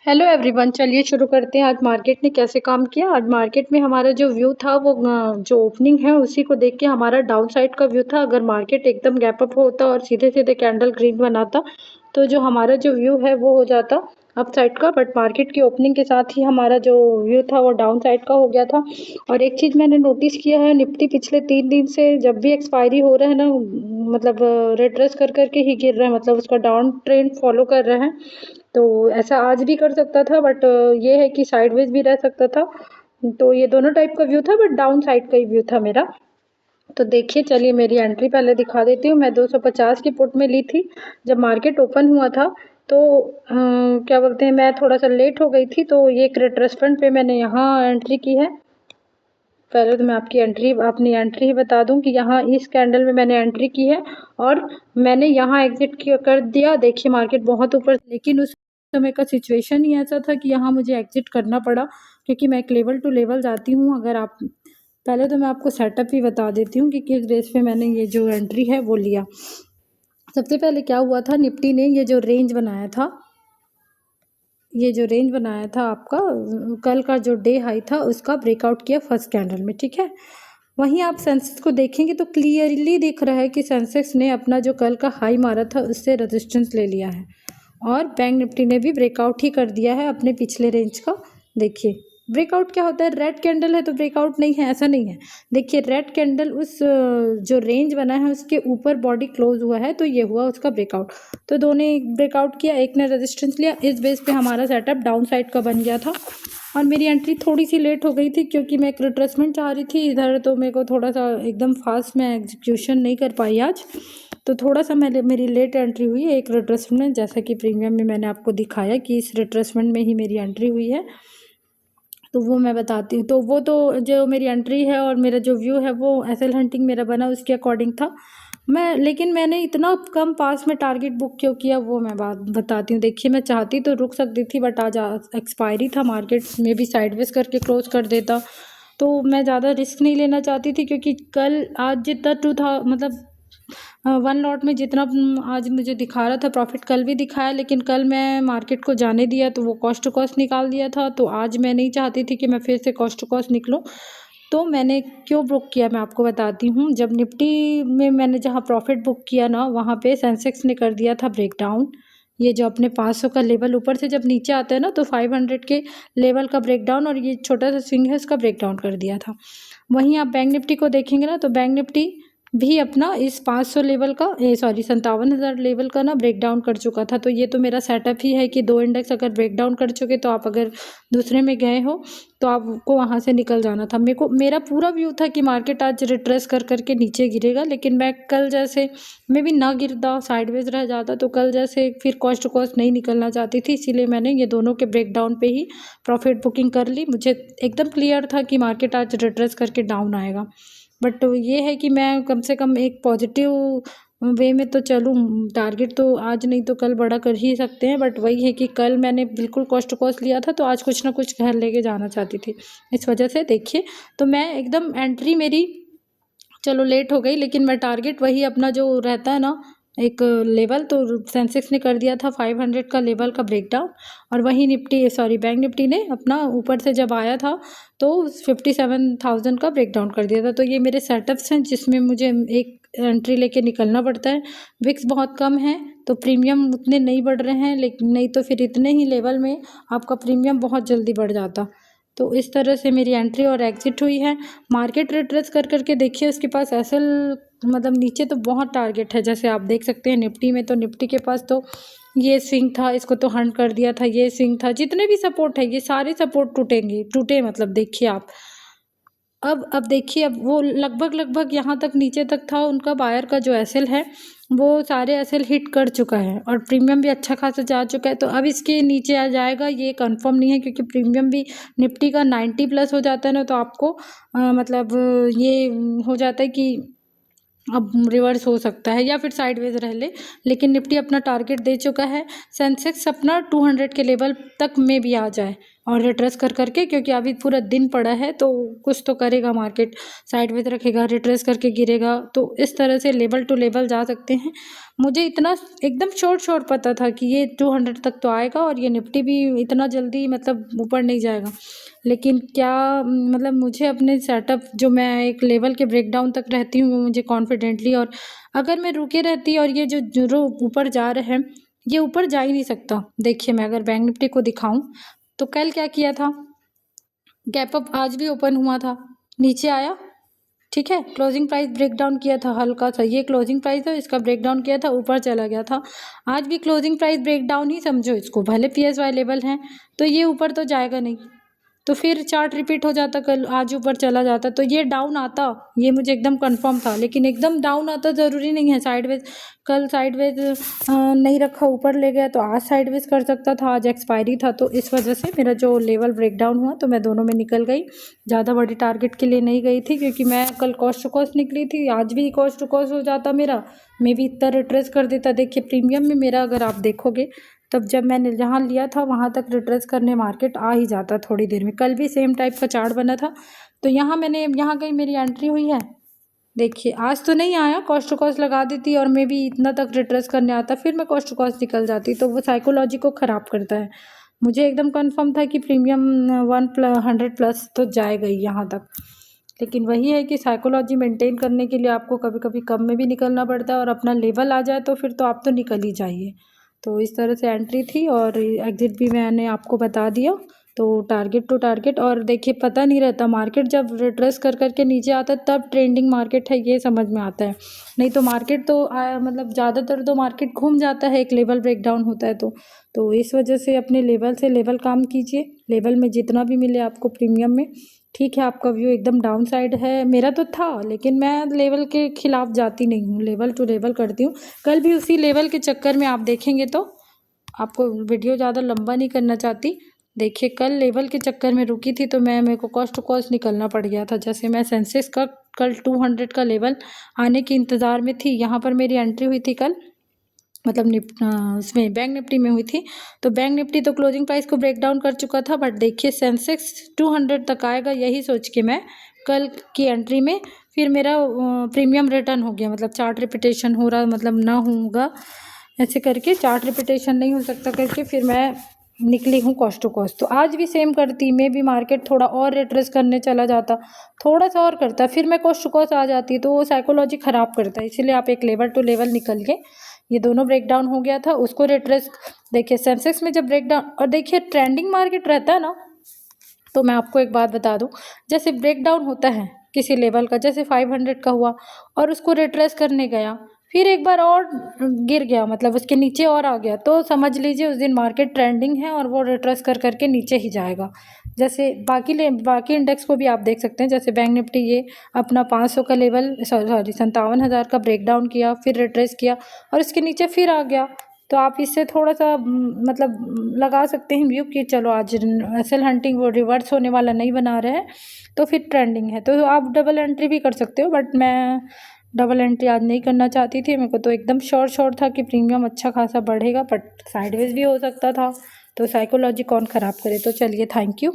Hello everyone, चलिए शुरू करते हैं। आज मार्केट ने कैसे काम किया। आज मार्केट में हमारा जो व्यू था वो जो ओपनिंग है उसी को देख के हमारा डाउन साइड का व्यू था। अगर मार्केट एकदम गैप अप होता और सीधे सीधे कैंडल ग्रीन बनाता तो जो हमारा जो व्यू है वो हो जाता अप साइड का। बट मार्केट की ओपनिंग के साथ ही हमारा जो व्यू था वो डाउन साइड का हो गया था। और एक चीज़ मैंने नोटिस किया है, निफ्टी पिछले 3 दिन से जब भी एक्सपायरी हो रहा है ना, मतलब रिट्रेस कर करके ही गिर रहा है, मतलब उसका डाउन ट्रेंड फॉलो कर रहे हैं। तो ऐसा आज भी कर सकता था, बट ये है कि साइडवेज भी रह सकता था। तो ये दोनों टाइप का व्यू था, बट डाउन साइड का ही व्यू था मेरा। तो देखिए, चलिए मेरी एंट्री पहले दिखा देती हूँ। मैं 250 की पुट में ली थी जब मार्केट ओपन हुआ था। तो क्या बोलते हैं, मैं थोड़ा सा लेट हो गई थी, तो ये एक रिट्रेसमेंट पे मैंने यहाँ एंट्री की है। पहले तो मैं अपनी एंट्री ही बता दूं कि यहाँ इस कैंडल में मैंने एंट्री की है और मैंने यहाँ एग्जिट कर दिया। देखिए मार्केट बहुत ऊपर, लेकिन उस समय का सिचुएशन ही ऐसा था कि यहाँ मुझे एग्जिट करना पड़ा, क्योंकि मैं एक लेवल टू लेवल जाती हूँ। अगर आप पहले तो मैं आपको सेटअप ही बता देती हूँ कि किस बेस पे मैंने ये जो एंट्री है वो लिया। सबसे पहले क्या हुआ था, निफ्टी ने ये जो रेंज बनाया था, आपका कल का जो डे हाई था उसका ब्रेकआउट किया फर्स्ट कैंडल में, ठीक है। वहीं आप सेंसेक्स को देखेंगे तो क्लियरली दिख रहा है कि सेंसेक्स ने अपना जो कल का हाई मारा था उससे रेजिस्टेंस ले लिया है और बैंक निफ्टी ने भी ब्रेकआउट ही कर दिया है अपने पिछले रेंज का। देखिए ब्रेकआउट क्या होता है, रेड कैंडल है तो ब्रेकआउट नहीं है, ऐसा नहीं है। देखिए रेड कैंडल उस जो रेंज बना है उसके ऊपर बॉडी क्लोज हुआ है, तो ये हुआ उसका ब्रेकआउट। तो दोनों ने ब्रेकआउट किया, एक ने रेजिस्टेंस लिया। इस बेस पे हमारा सेटअप डाउन साइड का बन गया था और मेरी एंट्री थोड़ी सी लेट हो गई थी क्योंकि मैं एक रिट्रेसमेंट चाह रही थी इधर, तो मेरे को थोड़ा सा एकदम फास्ट में एग्जीक्यूशन नहीं कर पाई आज, तो थोड़ा सा मेरी लेट एंट्री हुई है एक रिट्रेसमेंट। जैसा कि प्रीमियम में मैंने आपको दिखाया कि इस रिट्रेसमेंट में ही मेरी एंट्री हुई है, तो वो मैं बताती हूँ। तो वो तो जो मेरी एंट्री है और मेरा जो व्यू है वो एसएल हंटिंग मेरा बना उसके अकॉर्डिंग था। लेकिन मैंने इतना कम पास में टारगेट बुक क्यों किया वो मैं बात बताती हूँ। देखिए मैं चाहती तो रुक सकती थी, बट आज एक्सपायरी था, मार्केट में भी साइडवेज करके क्लोज कर देता, तो मैं ज़्यादा रिस्क नहीं लेना चाहती थी। क्योंकि कल आज जितना टू था, मतलब वन लॉट में जितना आज मुझे दिखा रहा था प्रॉफिट, कल भी दिखाया, लेकिन कल मैं मार्केट को जाने दिया तो वो कॉस्ट टू कॉस्ट निकाल दिया था। तो आज मैं नहीं चाहती थी कि मैं फिर से कॉस्ट टू कॉस्ट निकलूँ, तो मैंने क्यों बुक किया मैं आपको बताती हूँ। जब निफ्टी में मैंने जहाँ प्रॉफिट बुक किया ना, वहाँ पे सेंसेक्स ने कर दिया था ब्रेकडाउन। ये जो अपने 500 का लेवल ऊपर से जब नीचे आता है ना, तो 500 के लेवल का ब्रेकडाउन और ये छोटा सा स्विंग है उसका ब्रेकडाउन कर दिया था। वहीं आप बैंक निफ्टी को देखेंगे ना, तो बैंक निफ्टी भी अपना इस 500 लेवल का 57,000 लेवल का ना ब्रेक डाउन कर चुका था। तो ये तो मेरा सेटअप ही है कि दो इंडेक्स अगर ब्रेक डाउन कर चुके तो आप अगर दूसरे में गए हो तो आपको वहाँ से निकल जाना था। मेरा पूरा व्यू था कि मार्केट आज रिट्रेस कर करके नीचे गिरेगा, लेकिन मैं कल जैसे मैं भी ना गिरता, साइडवेज रह जाता, तो कल जैसे फिर कॉस्ट टू कॉस्ट नहीं निकलना चाहती थी, इसीलिए मैंने ये दोनों के ब्रेक डाउन पे ही प्रॉफिट बुकिंग कर ली। मुझे एकदम क्लियर था कि मार्केट आज रिट्रेस करके डाउन आएगा, बट ये है कि मैं कम से कम एक पॉजिटिव वे में तो चलूँ। टारगेट तो आज नहीं तो कल बड़ा कर ही सकते हैं, बट वही है कि कल मैंने बिल्कुल कॉस्ट टू कॉस्ट लिया था, तो आज कुछ ना कुछ घर लेके जाना चाहती थी, इस वजह से। देखिए तो मैं एकदम एंट्री मेरी चलो लेट हो गई, लेकिन मैं टारगेट वही अपना जो रहता है ना एक लेवल, तो सेंसेक्स ने कर दिया था 500 का लेवल का ब्रेकडाउन, और वही बैंक निफ्टी ने अपना ऊपर से जब आया था तो 57,000 का ब्रेकडाउन कर दिया था। तो ये मेरे सेटअप्स हैं जिसमें मुझे एक एंट्री लेके निकलना पड़ता है। विक्स बहुत कम है तो प्रीमियम उतने नहीं बढ़ रहे हैं, लेकिन नहीं तो फिर इतने ही लेवल में आपका प्रीमियम बहुत जल्दी बढ़ जाता। तो इस तरह से मेरी एंट्री और एग्जिट हुई है। मार्केट रिट्रेस कर करके देखिए उसके पास एसएल मतलब नीचे तो बहुत टारगेट है, जैसे आप देख सकते हैं निफ्टी में, तो निफ्टी के पास तो ये स्विंग था, इसको तो हंट कर दिया था, ये स्विंग था, जितने भी सपोर्ट है ये सारे सपोर्ट टूटे, मतलब देखिए आप। अब देखिए, अब वो लगभग यहाँ तक नीचे तक था उनका बायर का जो एसएल है, वो सारे एसएल हिट कर चुका है और प्रीमियम भी अच्छा खासा जा चुका है। तो अब इसके नीचे आ जाएगा ये कंफर्म नहीं है, क्योंकि प्रीमियम भी निफ्टी का 90 प्लस हो जाता है ना, तो आपको मतलब ये हो जाता है कि अब रिवर्स हो सकता है या फिर साइडवेज रह ले, लेकिन निफ्टी अपना टारगेट दे चुका है। सेंसेक्स अपना 200 के लेवल तक में भी आ जाए और रिट्रेस कर करके, क्योंकि अभी पूरा दिन पड़ा है तो कुछ तो करेगा मार्केट, साइडवेज रखेगा, रिट्रेस करके गिरेगा। तो इस तरह से लेवल टू लेवल जा सकते हैं। मुझे इतना एकदम शॉर्ट पता था कि ये 200 तक तो आएगा और ये निफ्टी भी इतना जल्दी मतलब ऊपर नहीं जाएगा। लेकिन क्या मतलब मुझे अपने सेटअप, जो मैं एक लेवल के ब्रेकडाउन तक रहती हूँ, वो मुझे कॉन्फिडेंटली, और अगर मैं रुके रहती और ये जो ऊपर जा रहे हैं, ये ऊपर जा ही नहीं सकता। देखिए मैं अगर बैंक निफ्टी को दिखाऊं तो कल क्या किया था, गैप अप आज भी ओपन हुआ था, नीचे आया, ठीक है, क्लोजिंग प्राइस ब्रेक डाउन किया था हल्का सा, ये क्लोजिंग प्राइस है, इसका ब्रेक डाउन किया था, ऊपर चला गया था। आज भी क्लोजिंग प्राइस ब्रेक डाउन ही समझो इसको, भले PSY लेवल है तो ये ऊपर तो जाएगा नहीं। तो फिर चार्ट रिपीट हो जाता, कल आज ऊपर चला जाता तो ये डाउन आता, ये मुझे एकदम कंफर्म था। लेकिन एकदम डाउन आता ज़रूरी नहीं है, साइडवेज, कल साइडवेज नहीं रखा, ऊपर ले गया तो आज साइडवेज कर सकता था, आज एक्सपायरी था। तो इस वजह से मेरा जो लेवल ब्रेक डाउन हुआ तो मैं दोनों में निकल गई, ज़्यादा बड़ी टारगेट के लिए नहीं गई थी, क्योंकि मैं कल कॉस्ट टू कॉस्ट निकली थी। आज भी कॉस्ट टू कॉस्ट हो जाता मेरा, मैं भी इतना रिट्रेस कर देता। देखिए प्रीमियम में मेरा अगर आप देखोगे, तब जब मैंने जहाँ लिया था वहाँ तक रिट्रेस करने मार्केट आ ही जाता थोड़ी देर में। कल भी सेम टाइप का चार्ट बना था, तो यहाँ कहीं मेरी एंट्री हुई है। देखिए आज तो नहीं आया, कॉस्ट टू कॉस्ट लगा देती और मैं भी इतना तक रिट्रेस करने आता, फिर मैं कॉस्ट टू कॉस्ट निकल जाती, तो वो साइकोलॉजी को ख़राब करता है। मुझे एकदम कंफर्म था कि प्रीमियम 100+ तो जाएगा ही यहाँ तक। लेकिन वही है कि साइकोलॉजी मेंटेन करने के लिए आपको कभी कभी कम में भी निकलना पड़ता है, और अपना लेवल आ जाए तो फिर तो आप तो निकल ही जाइए। तो इस तरह से एंट्री थी, और एग्जिट भी मैंने आपको बता दिया। तो टारगेट टू टारगेट, और देखिए पता नहीं रहता, मार्केट जब रिट्रेस कर करके नीचे आता है तब ट्रेंडिंग मार्केट है ये समझ में आता है, नहीं तो मार्केट तो मतलब ज़्यादातर तो मार्केट घूम जाता है, एक लेवल ब्रेक डाउन होता है तो इस वजह से अपने लेवल से लेवल काम कीजिए। लेवल में जितना भी मिले आपको प्रीमियम में, ठीक है। आपका व्यू एकदम डाउन साइड है, मेरा तो था, लेकिन मैं लेवल के खिलाफ जाती नहीं हूँ, लेवल टू लेवल करती हूँ। कल भी उसी लेवल के चक्कर में आप देखेंगे, तो आपको वीडियो ज़्यादा लंबा नहीं करना चाहती। देखिए कल लेवल के चक्कर में रुकी थी तो मेरे को कॉस्ट टू कॉस्ट निकलना पड़ गया था। जैसे मैं सेंसेक्स का कल 200 का लेवल आने के इंतज़ार में थी, यहाँ पर मेरी एंट्री हुई थी कल, मतलब उसमें बैंक निफ्टी में हुई थी। तो बैंक निफ्टी तो क्लोजिंग प्राइस को ब्रेक डाउन कर चुका था, बट देखिए सेंसेक्स 200 तक आएगा यही सोच के मैं कल की एंट्री में, फिर मेरा प्रीमियम रिटर्न हो गया, मतलब चार्ट रिपीटेशन हो रहा, मतलब ना होगा ऐसे करके, चार्ट रिपीटेशन नहीं हो सकता करके फिर मैं निकली हूँ कॉस्ट टू कॉस्ट। तो आज भी सेम करती, मैं भी मार्केट थोड़ा और रिट्रेस करने चला जाता, थोड़ा सा और करता, फिर मैं कॉस्ट टू कॉस्ट आ जाती, तो वो साइकोलॉजी ख़राब करता है। इसलिए आप एक लेवल टू लेवल निकल के, ये दोनों ब्रेक डाउन हो गया था, उसको रिट्रेस, देखिए सेंसेक्स में जब ब्रेक डाउन, और देखिए ट्रेंडिंग मार्केट रहता है ना, तो मैं आपको एक बात बता दूं, जैसे ब्रेक डाउन होता है किसी लेवल का, जैसे 500 का हुआ और उसको रिट्रेस करने गया, फिर एक बार और गिर गया, मतलब उसके नीचे और आ गया, तो समझ लीजिए उस दिन मार्केट ट्रेंडिंग है और वो रिट्रेस कर करके नीचे ही जाएगा। जैसे बाकी इंडेक्स को भी आप देख सकते हैं, जैसे बैंक निफ्टी ये अपना 500 का लेवल, सॉरी 57,000 का ब्रेक डाउन किया, फिर रिट्रेस किया और इसके नीचे फिर आ गया। तो आप इससे थोड़ा सा मतलब लगा सकते हैं व्यू कि चलो आज एसएल हंटिंग वो रिवर्स होने वाला नहीं बना रहे हैं, तो फिर ट्रेंडिंग है, तो आप डबल एंट्री भी कर सकते हो। बट मैं डबल एंट्री आज नहीं करना चाहती थी, मेरे को तो एकदम श्योर था कि प्रीमियम अच्छा खासा बढ़ेगा, बट साइडवेज भी हो सकता था, तो साइकोलॉजी कौन ख़राब करे। तो चलिए, थैंक यू।